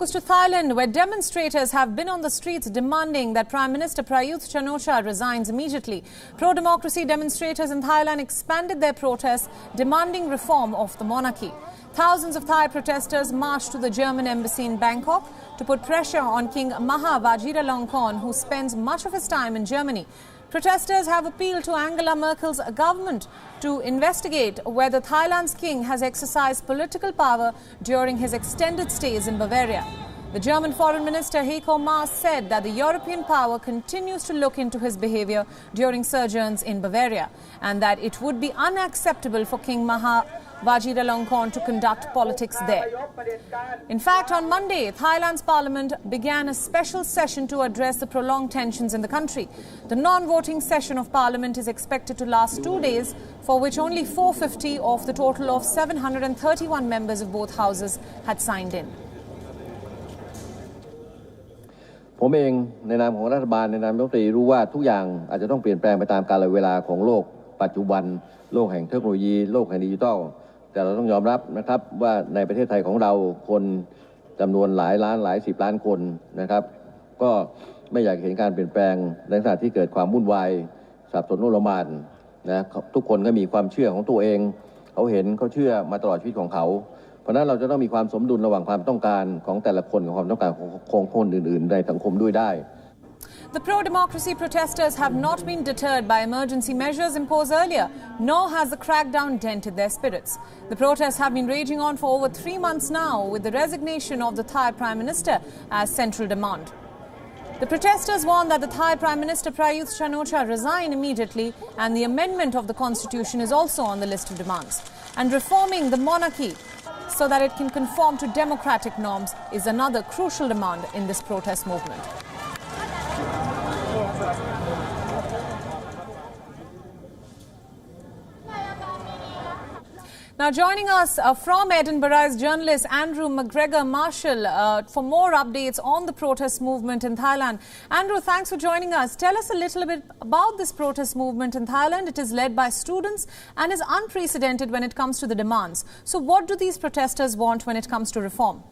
To Thailand, where demonstrators have been on the streets demanding that Prime Minister Prayuth Chan-ocha resigns immediately. Pro-democracy demonstrators in Thailand expanded their protests, demanding reform of the monarchy. Thousands of Thai protesters marched to the German embassy in Bangkok to put pressure on King Maha Vajiralongkorn, who spends much of his time in Germany. Protesters have appealed to Angela Merkel's government to investigate whether Thailand's king has exercised political power during his extended stays in Bavaria. The German Foreign Minister Heiko Maas said that the European power continues to look into his behavior during sojourns in Bavaria and that it would be unacceptable for King Maha Vajiralongkorn to conduct politics there. In fact, on Monday, Thailand's parliament began a special session to address the prolonged tensions in the country. The non-voting session of parliament is expected to last 2 days, for which only 450 of the total of 731 members of both houses had signed in. ผมเองในนามของรัฐบาลในนามรัฐมนตรีรู้ว่าทุกอย่างอาจจะต้องเปลี่ยนแปลงไปตามกาลเวลาของโลกปัจจุบันโลกแห่งเทคโนโลยีโลกแห่งดิจิทัลแต่เราต้องยอมรับนะครับว่าในประเทศไทยของเราคนจำนวนหลายล้านหลาย10ล้านคนนะครับก็ไม่อยากเห็นการเปลี่ยนแปลงในขณะที่เกิดความวุ่นวายสับสนโอลหม่านนะทุกคนก็มีความเชื่อของตัวเองเขาเห็นเขาเชื่อมาตลอดชีวิตของเขาเพราะนั้นเราจะต้องมีความสมดุลระหว่างความต้องการของแต่ละคนกับความต้องการของคนอื่นๆในสังคมด้วยได้ The pro-democracy protesters have not been deterred by emergency measures imposed earlier, nor has the crackdown dented their spirits. The protests have been raging on for over 3 months now, with the resignation of the Thai Prime Minister as central demand. The protesters want that the Thai Prime Minister Prayuth Chan-ocha resign immediately, and the amendment of the constitution is also on the list of demands. And reforming the monarchy so that it can conform to democratic norms is another crucial demand in this protest movement. Now joining us from Edinburgh is journalist Andrew McGregor-Marshall for more updates on the protest movement in Thailand. Andrew, thanks for joining us. Tell us a little bit about this protest movement in Thailand. It is led by students and is unprecedented when it comes to the demands. So what do these protesters want when it comes to reform?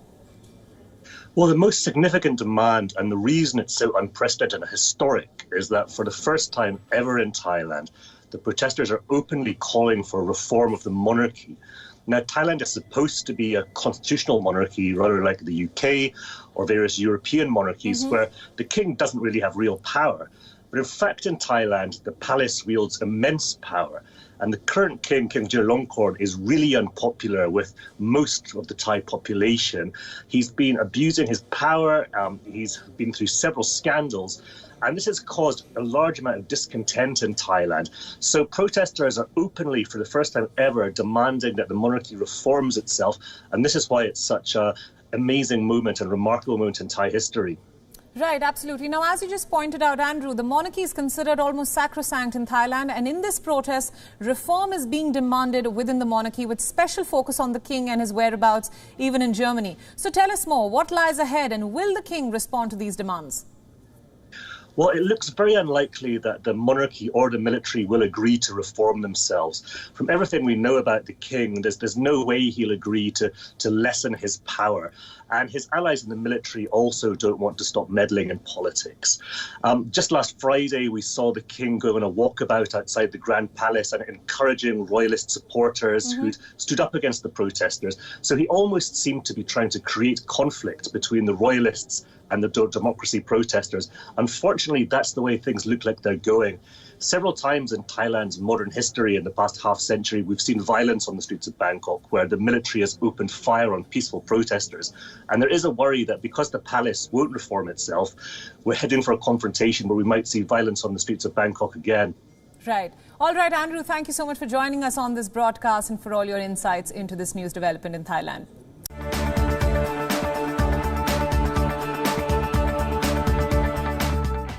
Well, the most significant demand, and the reason it's so unprecedented and historic, is that for the first time ever in Thailand, the protesters are openly calling for a reform of the monarchy. Now, Thailand is supposed to be a constitutional monarchy, rather like the UK or various European monarchies, where the king doesn't really have real power. But in fact, in Thailand, the palace wields immense power. And the current king, King Vajiralongkorn, is really unpopular with most of the Thai population. He's been abusing his power. He's been through several scandals. And this has caused a large amount of discontent in Thailand. So protesters are openly, for the first time ever, demanding that the monarchy reforms itself. And this is why it's such an amazing moment and remarkable moment in Thai history. Right, absolutely. Now, as you just pointed out, Andrew, the monarchy is considered almost sacrosanct in Thailand. And in this protest, reform is being demanded within the monarchy with special focus on the king and his whereabouts, even in Germany. So tell us more. What lies ahead, and will the king respond to these demands? Well, it looks very unlikely that the monarchy or the military will agree to reform themselves. From everything we know about the king, there's no way he'll agree to lessen his power. And his allies in the military also don't want to stop meddling in politics. Just last Friday, we saw the king go on a walkabout outside the Grand Palace and encouraging royalist supporters who'd stood up against the protesters. So he almost seemed to be trying to create conflict between the royalists and the democracy protesters. Unfortunately, that's the way things look like they're going. Several times in Thailand's modern history in the past half century, we've seen violence on the streets of Bangkok, where the military has opened fire on peaceful protesters. And there is a worry that because the palace won't reform itself, we're heading for a confrontation where we might see violence on the streets of Bangkok again. Right. All right, Andrew, thank you so much for joining us on this broadcast and for all your insights into this news development in Thailand.